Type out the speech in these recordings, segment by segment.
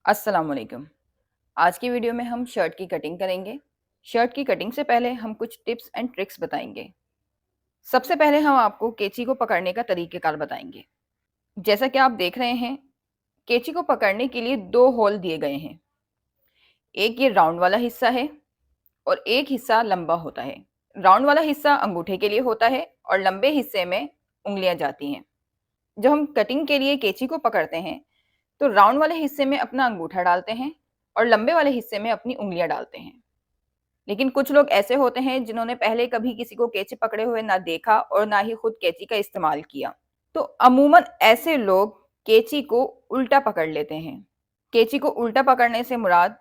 अस्सलाम वालेकुम। आज की वीडियो में हम शर्ट की कटिंग करेंगे। शर्ट की कटिंग से पहले हम कुछ टिप्स एंड ट्रिक्स बताएंगे। सबसे पहले हम आपको कैंची को पकड़ने का तरीक़ेकार बताएंगे। जैसा कि आप देख रहे हैं, कैंची को पकड़ने के लिए दो होल दिए गए हैं। एक ये राउंड वाला हिस्सा है और एक हिस्सा लंबा होता है। राउंड वाला हिस्सा अंगूठे के लिए होता है और लंबे हिस्से में उंगलियां जाती हैं। जब हम कटिंग के लिए कैंची को पकड़ते हैं तो राउंड वाले हिस्से में अपना अंगूठा डालते हैं और लंबे वाले हिस्से में अपनी उंगलियां डालते हैं। लेकिन कुछ लोग ऐसे होते हैं जिन्होंने पहले कभी किसी को कैंची पकड़े हुए ना देखा और ना ही खुद कैंची का इस्तेमाल किया। तो अमूमन ऐसे लोग कैंची को उल्टा पकड़ लेते हैं। कैंची को उल्टा पकड़ने से मुराद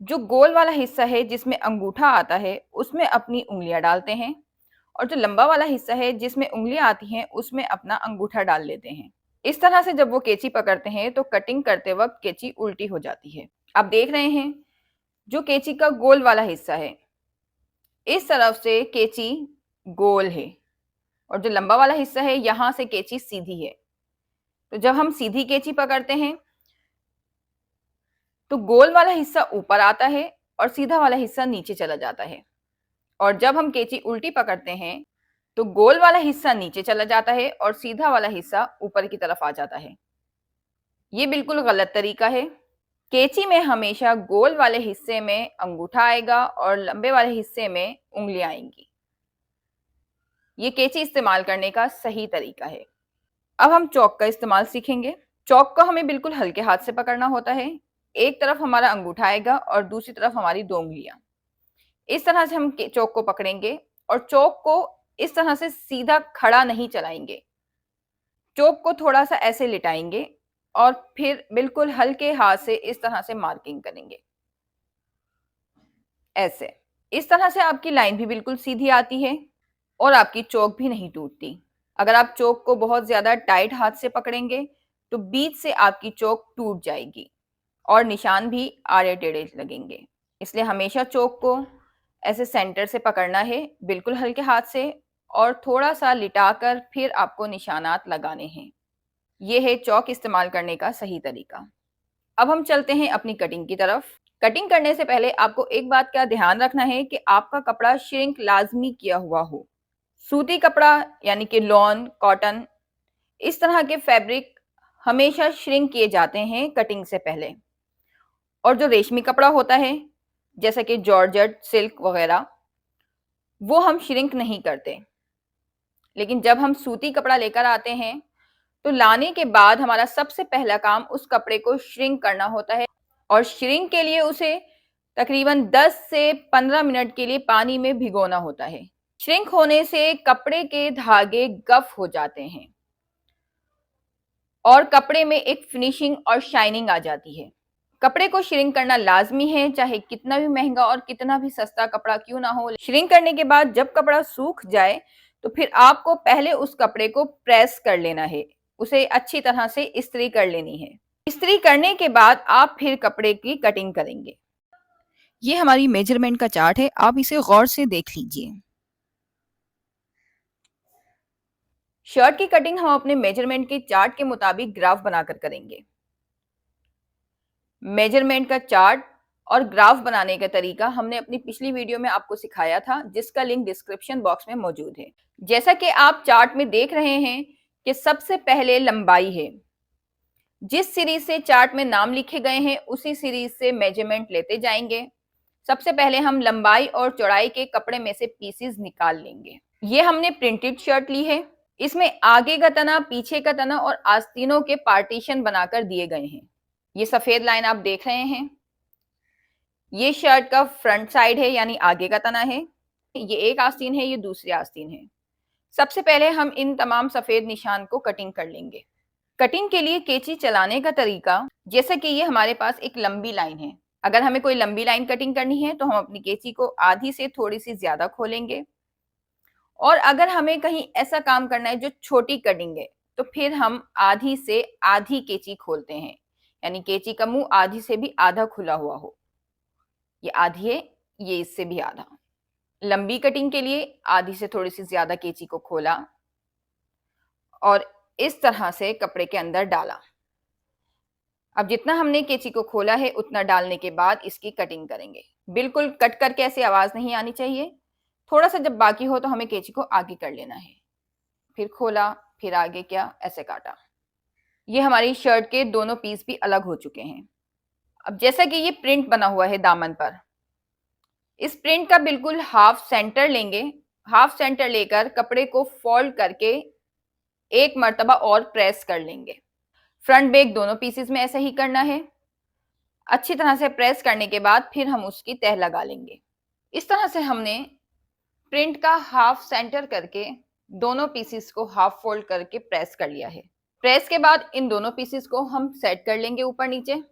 जो गोल वाला हिस्सा है जिसमें अंगूठा आता है उसमें अपनी उंगलियां डालते हैं और जो लंबा वाला हिस्सा है जिसमें उंगलियां आती हैं उसमें अपना अंगूठा डाल लेते हैं। इस तरह से जब वो कैंची पकड़ते हैं तो कटिंग करते वक्त कैंची उल्टी हो जाती है। आप देख रहे हैं, जो कैंची का गोल वाला हिस्सा है इस तरफ से कैंची गोल है और जो लंबा वाला हिस्सा है यहां से कैंची सीधी है। तो जब हम सीधी कैंची पकड़ते हैं तो गोल वाला हिस्सा ऊपर आता है और सीधा वाला हिस्सा नीचे चला जाता है। और जब हम कैंची उल्टी पकड़ते हैं तो गोल वाला हिस्सा नीचे चला जाता है और सीधा वाला हिस्सा ऊपर की तरफ आ जाता है। ये बिल्कुल गलत तरीका है। कैंची में हमेशा गोल वाले हिस्से में अंगूठा आएगा और लंबे वाले हिस्से में उंगलियां आएंगी। ये कैंची इस्तेमाल करने का सही तरीका है। अब हम चौक का इस्तेमाल सीखेंगे। चौक को हमें बिल्कुल हल्के हाथ से पकड़ना होता है। एक तरफ हमारा अंगूठा आएगा और दूसरी तरफ हमारी दो उंगलियां। इस तरह से हम चौक को पकड़ेंगे और चौक को इस तरह से सीधा खड़ा नहीं चलाएंगे। चौक को थोड़ा सा ऐसे लिटाएंगे और फिर बिल्कुल हल्के हाथ से इस तरह से मार्किंग करेंगे। ऐसे इस तरह से आपकी लाइन भी बिल्कुल सीधी आती है और आपकी चौक भी नहीं टूटती। अगर आप चौक को बहुत ज्यादा टाइट हाथ से पकड़ेंगे तो बीच से आपकी चौक टूट जाएगी और निशान भी आड़े टेढ़े लगेंगे। इसलिए हमेशा चौक को ऐसे सेंटर से पकड़ना है, बिल्कुल हल्के हाथ से, और थोड़ा सा लिटाकर फिर आपको निशानात लगाने हैं। यह है चौक इस्तेमाल करने का सही तरीका। अब हम चलते हैं अपनी कटिंग की तरफ। कटिंग करने से पहले आपको एक बात का ध्यान रखना है कि आपका कपड़ा श्रिंक लाजमी किया हुआ हो। सूती कपड़ा यानी कि लॉन, कॉटन, इस तरह के फैब्रिक हमेशा श्रिंक किए जाते हैं कटिंग से पहले। और जो रेशमी कपड़ा होता है जैसा कि जॉर्जेट, सिल्क वगैरह, वो हम श्रिंक नहीं करते। लेकिन जब हम सूती कपड़ा लेकर आते हैं तो लाने के बाद हमारा सबसे पहला काम उस कपड़े को श्रिंक करना होता है और श्रिंक के लिए उसे तकरीबन 10 से 15 मिनट के लिए पानी में भिगोना होता है। श्रिंक होने से कपड़े के धागे गफ हो जाते हैं और कपड़े में एक फिनिशिंग और शाइनिंग आ जाती है। कपड़े को श्रिंक करना लाजमी है, चाहे कितना भी महंगा और कितना भी सस्ता कपड़ा क्यों ना हो। श्रिंक करने के बाद जब कपड़ा सूख जाए तो फिर आपको पहले उस कपड़े को प्रेस कर लेना है, उसे अच्छी तरह से इस्त्री कर लेनी है। इस्त्री करने के बाद आप फिर कपड़े की कटिंग करेंगे। ये हमारी मेजरमेंट का चार्ट है, आप इसे गौर से देख लीजिए। शर्ट की कटिंग हम अपने मेजरमेंट के चार्ट के मुताबिक ग्राफ बनाकर करेंगे। मेजरमेंट का चार्ट और ग्राफ बनाने का तरीका हमने अपनी पिछली वीडियो में आपको सिखाया था, जिसका लिंक डिस्क्रिप्शन बॉक्स में मौजूद है। जैसा कि आप चार्ट में देख रहे हैं कि सबसे पहले लंबाई है। जिस सीरीज से चार्ट में नाम लिखे गए हैं उसी सीरीज से मेजरमेंट लेते जाएंगे। सबसे पहले हम लंबाई और चौड़ाई के कपड़े में से पीसेस निकाल लेंगे। ये हमने प्रिंटेड शर्ट ली है। इसमें आगे का तना, पीछे का तना और आस्तीनों के पार्टीशन बनाकर दिए गए हैं। ये सफेद लाइन आप देख रहे हैं, ये शर्ट का फ्रंट साइड है यानी आगे का तना है। ये एक आस्तीन है, ये दूसरी आस्तीन है। सबसे पहले हम इन तमाम सफेद निशान को कटिंग कर लेंगे। कटिंग के लिए कैंची चलाने का तरीका, जैसा कि ये हमारे पास एक लंबी लाइन है, अगर हमें कोई लंबी लाइन कटिंग करनी है तो हम अपनी कैंची को आधी से थोड़ी सी ज्यादा खोलेंगे। और अगर हमें कहीं ऐसा काम करना है जो छोटी कटिंग है तो फिर हम आधी से आधी कैंची खोलते हैं, यानी कैंची का मुंह आधी से भी आधा खुला हुआ हो। ये आधी है, ये इससे भी आधा। लंबी कटिंग के लिए आधी से थोड़ी सी ज्यादा कैंची को खोला और इस तरह से कपड़े के अंदर डाला। अब जितना हमने कैंची को खोला है उतना डालने के बाद इसकी कटिंग करेंगे। बिल्कुल कट करके ऐसी आवाज नहीं आनी चाहिए। थोड़ा सा जब बाकी हो तो हमें कैंची को आगे कर लेना है। फिर खोला, फिर आगे किया, ऐसे काटा। ये हमारी शर्ट के दोनों पीस भी अलग हो चुके हैं। अब जैसा कि ये प्रिंट बना हुआ है दामन पर, इस प्रिंट का बिल्कुल हाफ सेंटर लेंगे। हाफ सेंटर लेकर कपड़े को फोल्ड करके एक मर्तबा और प्रेस कर लेंगे। फ्रंट बैक दोनों पीसेस में ऐसा ही करना है। अच्छी तरह से प्रेस करने के बाद फिर हम उसकी तह लगा लेंगे। इस तरह से हमने प्रिंट का हाफ सेंटर करके दोनों पीसेस को हाफ फोल्ड करके प्रेस कर लिया है। प्रेस के बाद इन दोनों पीसेस को हम सेट कर लेंगे ऊपर नीचे।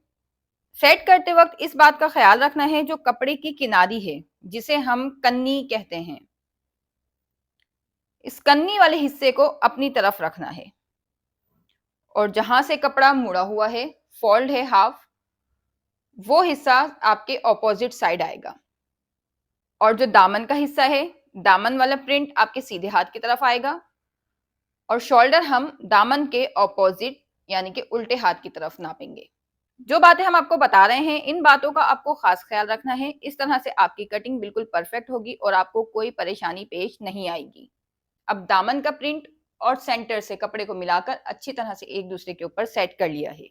सेट करते वक्त इस बात का ख्याल रखना है, जो कपड़े की किनारी है जिसे हम कन्नी कहते हैं, इस कन्नी वाले हिस्से को अपनी तरफ रखना है और जहां से कपड़ा मुड़ा हुआ है, फोल्ड है हाफ, वो हिस्सा आपके ऑपोजिट साइड आएगा। और जो दामन का हिस्सा है, दामन वाला प्रिंट आपके सीधे हाथ की तरफ आएगा और शोल्डर हम दामन के ऑपोजिट यानी कि उल्टे हाथ की तरफ नापेंगे। जो बातें हम आपको बता रहे हैं, इन बातों का आपको खास ख्याल रखना है। इस तरह से आपकी कटिंग बिल्कुल परफेक्ट होगी और आपको कोई परेशानी पेश नहीं आएगी। अब दामन का प्रिंट और सेंटर से कपड़े को मिलाकर अच्छी तरह से एक दूसरे के ऊपर सेट कर लिया है।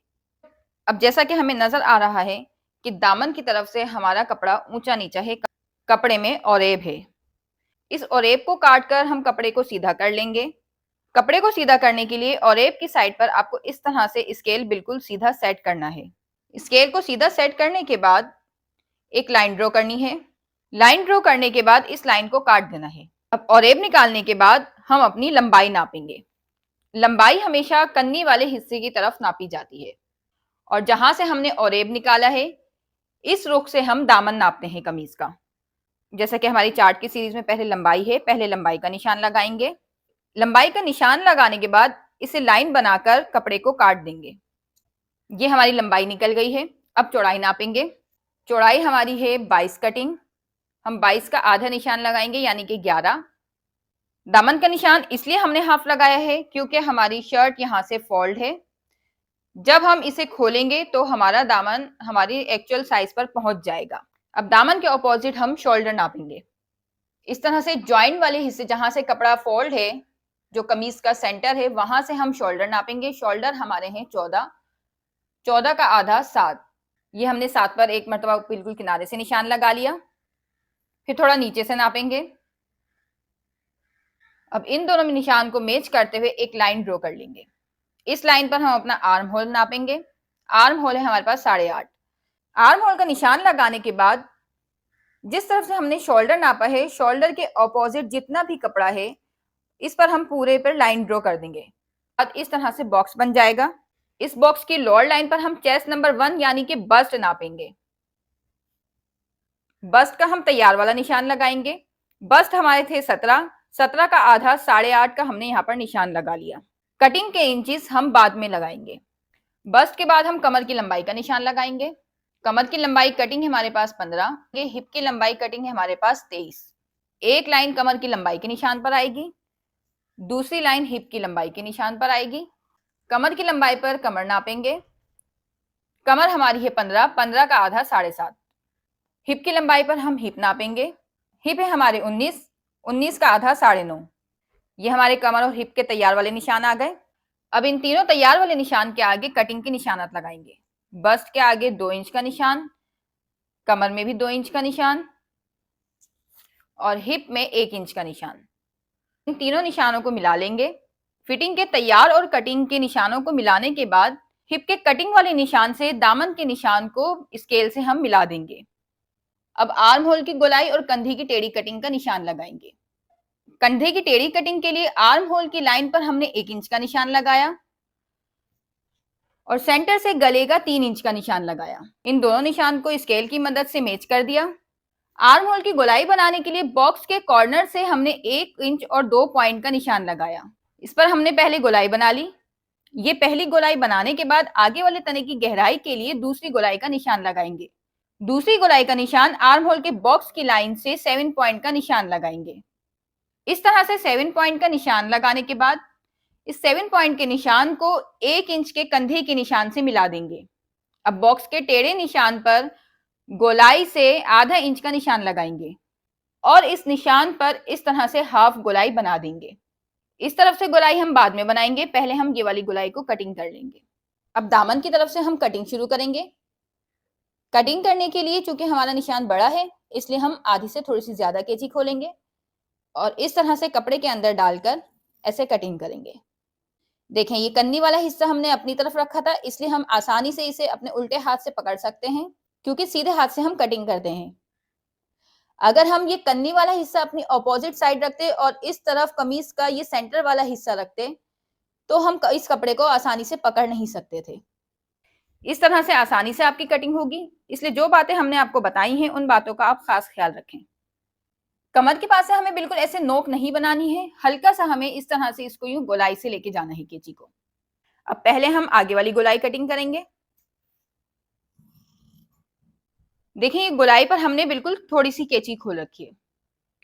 अब जैसा कि हमें नजर आ रहा है कि दामन की तरफ से हमारा कपड़ा ऊंचा नीचा है, कपड़े में औरेब है। इस औरेब को काट कर हम कपड़े को सीधा कर लेंगे। कपड़े को सीधा करने के लिए औरेब की साइड पर आपको इस तरह से स्केल बिल्कुल सीधा सेट करना है। स्केल को सीधा सेट करने के बाद एक लाइन ड्रॉ करनी है। लाइन ड्रॉ करने के बाद इस लाइन को काट देना है। अब औरेब निकालने के बाद हम अपनी लंबाई नापेंगे। लंबाई हमेशा कन्नी वाले हिस्से की तरफ नापी जाती है और जहां से हमने औरेब निकाला है, इस रुख से हम दामन नापते हैं कमीज का। जैसा कि हमारी चार्ट की सीरीज में पहले लंबाई है, पहले लंबाई का निशान लगाएंगे। लंबाई का निशान लगाने के बाद इसे लाइन बनाकर कपड़े को काट देंगे। ये हमारी लंबाई निकल गई है। अब चौड़ाई नापेंगे। चौड़ाई हमारी है 22 कटिंग। हम 22 का आधा निशान लगाएंगे यानी कि 11। दामन का निशान इसलिए हमने हाफ लगाया है क्योंकि हमारी शर्ट यहां से फोल्ड है। जब हम इसे खोलेंगे तो हमारा दामन हमारी एक्चुअल साइज पर पहुंच जाएगा। अब दामन के ऑपोजिट हम शोल्डर नापेंगे। इस तरह से जॉइंट वाले हिस्से जहां से कपड़ा फोल्ड है, जो कमीज का सेंटर है, वहां से हम शोल्डर नापेंगे। शोल्डर हमारे हैं 14। 14 का आधा 7। ये हमने 7 पर एक मरतबा बिल्कुल किनारे से निशान लगा लिया। फिर थोड़ा नीचे से नापेंगे। अब इन दोनों में निशान को मैच करते हुए एक लाइन ड्रॉ कर लेंगे। इस लाइन पर हम अपना आर्म होल नापेंगे। आर्म होल है हमारे पास 8.5। आर्म होल का निशान लगाने के बाद जिस तरफ से हमने शोल्डर नापा है, शोल्डर के ऑपोजिट जितना भी कपड़ा है, इस पर हम पूरे पर लाइन ड्रॉ कर देंगे। अब इस तरह से बॉक्स बन जाएगा। इस बॉक्स की लोअर लाइन पर हम चेस्ट नंबर 1 यानी कि बस्ट नापेंगे। बस्ट का हम तैयार वाला निशान लगाएंगे। बस्ट हमारे थे 17। 17 का आधा 8.5 का हमने यहाँ पर निशान लगा लिया। कटिंग के इंचेस हम बाद में लगाएंगे। बस्ट के बाद हम कमर की लंबाई का निशान लगाएंगे। कमर की लंबाई कटिंग है हमारे पास 15। ये हिप की लंबाई कटिंग है हमारे पास 23। एक लाइन कमर की लंबाई के निशान पर आएगी, दूसरी लाइन हिप की लंबाई के निशान पर आएगी। कमर की लंबाई पर कमर नापेंगे। कमर हमारी है 15। 15 का आधा 7.5। हिप की लंबाई पर हम हिप नापेंगे। हिप है हमारे 19। 19 का आधा 9.5। ये हमारे कमर और हिप के तैयार वाले निशान आ गए। अब इन तीनों तैयार वाले निशान के आगे कटिंग के निशानात लगाएंगे। बस्ट के आगे 2 इंच का निशान, कमर में भी 2 इंच का निशान और हिप में 1 इंच का निशान। इन तीनों निशानों को मिला लेंगे। फिटिंग के तैयार और कटिंग के निशानों को मिलाने के बाद हिप के कटिंग वाले निशान से दामन के निशान को स्केल से हम मिला देंगे। अब आर्म होल की गोलाई और कंधे की टेढ़ी कटिंग का निशान लगाएंगे। कंधे की टेढ़ी कटिंग के लिए आर्म होल की लाइन पर हमने 1 इंच का निशान लगाया और सेंटर से गले का 3 इंच का निशान लगाया। इन दोनों निशान को स्केल की मदद से मैच कर दिया। आर्म होल की गोलाई बनाने के लिए बॉक्स के कॉर्नर से हमने 1 इंच और 2 पॉइंट का निशान लगाया। इस पर हमने पहले गोलाई बना ली। ये पहली गोलाई बनाने के बाद आगे वाले तने की गहराई के लिए दूसरी गोलाई का निशान लगाएंगे। दूसरी गोलाई का निशान आर्म होल के बॉक्स की लाइन से 7 पॉइंट का निशान लगाएंगे। इस तरह से 7 पॉइंट का निशान लगाने के बाद इस 7 पॉइंट के निशान को 1 इंच के कंधे के निशान से मिला देंगे। अब बॉक्स के टेढ़े निशान पर गोलाई से आधा इंच का निशान लगाएंगे और इस निशान पर इस तरह से हाफ गोलाई बना देंगे। इस तरफ से गोलाई हम बाद में बनाएंगे, पहले हम ये वाली गोलाई को कटिंग कर लेंगे। अब दामन की तरफ से हम कटिंग शुरू करेंगे। कटिंग करने के लिए चूंकि हमारा निशान बड़ा है, इसलिए हम आधी से थोड़ी सी ज्यादा कैंची खोलेंगे और इस तरह से कपड़े के अंदर डालकर ऐसे कटिंग करेंगे। देखें, ये कन्नी वाला हिस्सा हमने अपनी तरफ रखा था, इसलिए हम आसानी से इसे अपने उल्टे हाथ से पकड़ सकते हैं, क्योंकि सीधे हाथ से हम कटिंग करते हैं। अगर हम ये कन्नी वाला हिस्सा अपनी ऑपोजिट साइड रखते और इस तरफ कमीज का ये सेंटर वाला हिस्सा रखते, तो हम इस कपड़े को आसानी से पकड़ नहीं सकते थे। इस तरह से आसानी से आपकी कटिंग होगी, इसलिए जो बातें हमने आपको बताई हैं उन बातों का आप खास ख्याल रखें। कमर के पास से हमें बिल्कुल ऐसे नोक नहीं बनानी है, हल्का सा हमें इस तरह से इसको यूं गोलाई से लेके जाना है कैंची को। अब पहले हम आगे वाली गोलाई कटिंग करेंगे। देखिए, ये गोलाई पर हमने बिल्कुल थोड़ी सी कैंची खोल रखी है,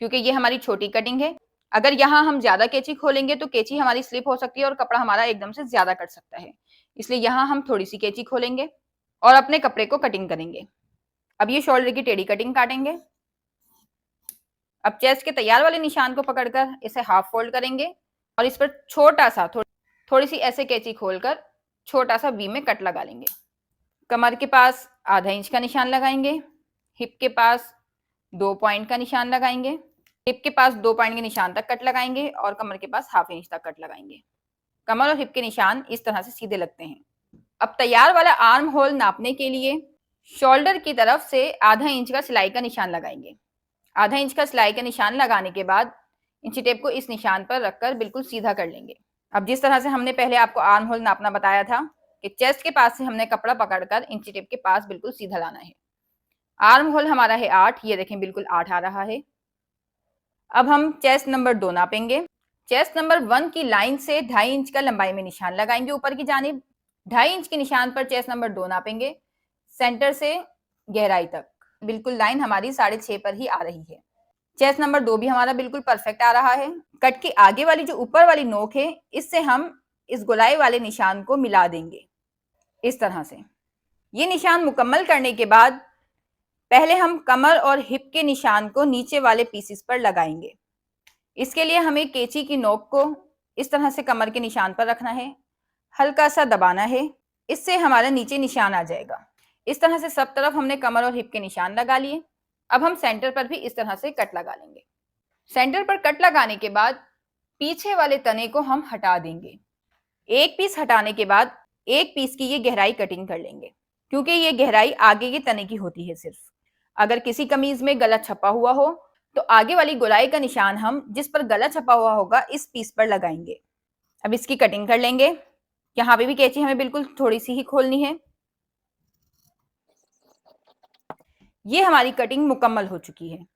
क्योंकि ये हमारी छोटी कटिंग है। अगर यहाँ हम ज्यादा कैंची खोलेंगे तो कैंची हमारी स्लिप हो सकती है और कपड़ा हमारा एकदम से ज्यादा कट सकता है, इसलिए यहाँ हम थोड़ी सी कैंची खोलेंगे और अपने कपड़े को कटिंग करेंगे। अब ये शोल्डर की टेढ़ी कटिंग काटेंगे। अब चेस्ट के तैयार वाले निशान को पकड़कर इसे हाफ फोल्ड करेंगे और इस पर छोटा सा थोड़ी सी ऐसे कैंची खोलकर छोटा सा वी में कट लगा लेंगे। कमर के पास आधा इंच का निशान लगाएंगे, हिप के पास 2 पॉइंट का निशान लगाएंगे, हिप के पास 2 पॉइंट के निशान तक कट लगाएंगे और कमर के पास हाफ इंच तक कट लगाएंगे। कमर और हिप के निशान इस तरह से सीधे लगते हैं। अब तैयार वाला आर्म होल नापने के लिए शोल्डर की तरफ से आधा इंच का सिलाई का निशान लगाएंगे। आधा इंच का सिलाई का निशान लगाने के बाद इंची टेप को इस निशान पर रखकर बिल्कुल सीधा कर लेंगे। अब जिस तरह से हमने पहले आपको आर्म होल नापना बताया था कि चेस्ट के पास से हमने कपड़ा पकड़कर इंची टेप के पास बिल्कुल सीधा लाना है। आर्म होल हमारा है 8, ये देखें बिल्कुल 8 आ रहा है। अब हम चेस्ट नंबर 2 नापेंगे। चेस्ट नंबर 1 की लाइन से 2.5 इंच का लंबाई में निशान लगाएंगे ऊपर की जानिब। 2.5 इंच के निशान पर चेस्ट नंबर 2 नापेंगे, सेंटर से गहराई तक। बिल्कुल लाइन हमारी 6.5 पर ही आ रही है। चेस्ट नंबर 2 भी हमारा बिल्कुल परफेक्ट आ रहा है। कट की आगे वाली जो ऊपर वाली नोक है, इससे हम इस गोलाई वाले निशान को मिला देंगे इस तरह से। ये निशान मुकम्मल करने के बाद पहले हम कमर और हिप के निशान को नीचे वाले पीसेस पर लगाएंगे। इसके लिए हमें कैंची की नोक को इस तरह से कमर के निशान पर रखना है, हल्का सा दबाना है, इससे हमारा नीचे निशान आ जाएगा। इस तरह से सब तरफ हमने कमर और हिप के निशान लगा लिए। अब हम सेंटर पर भी इस तरह से कट लगा लेंगे। सेंटर पर कट लगाने के बाद पीछे वाले तने को हम हटा देंगे। एक पीस हटाने के बाद एक पीस की ये गहराई कटिंग कर लेंगे, क्योंकि ये गहराई आगे के तने की होती है सिर्फ। अगर किसी कमीज में गला छपा हुआ हो तो आगे वाली गोलाई का निशान हम जिस पर गला छपा हुआ होगा इस पीस पर लगाएंगे। अब इसकी कटिंग कर लेंगे। यहाँ पे भी कैंची हमें बिल्कुल थोड़ी सी ही खोलनी है। ये हमारी कटिंग मुकम्मल हो चुकी है।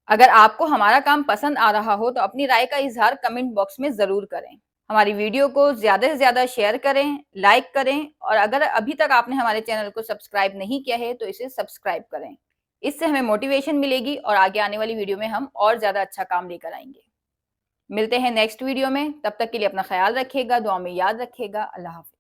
अगर आपको हमारा काम पसंद आ रहा हो तो अपनी राय का इजहार कमेंट बॉक्स में जरूर करें। हमारी वीडियो को ज्यादा से ज्यादा शेयर करें, लाइक करें और अगर अभी तक आपने हमारे चैनल को सब्सक्राइब नहीं किया है तो इसे सब्सक्राइब करें। इससे हमें मोटिवेशन मिलेगी और आगे आने वाली वीडियो में हम और ज्यादा अच्छा काम लेकर आएंगे। मिलते हैं नेक्स्ट वीडियो में, तब तक के लिए अपना ख्याल रखिएगा, दुआ में याद रखिएगा। अल्लाह हाफ़िज़।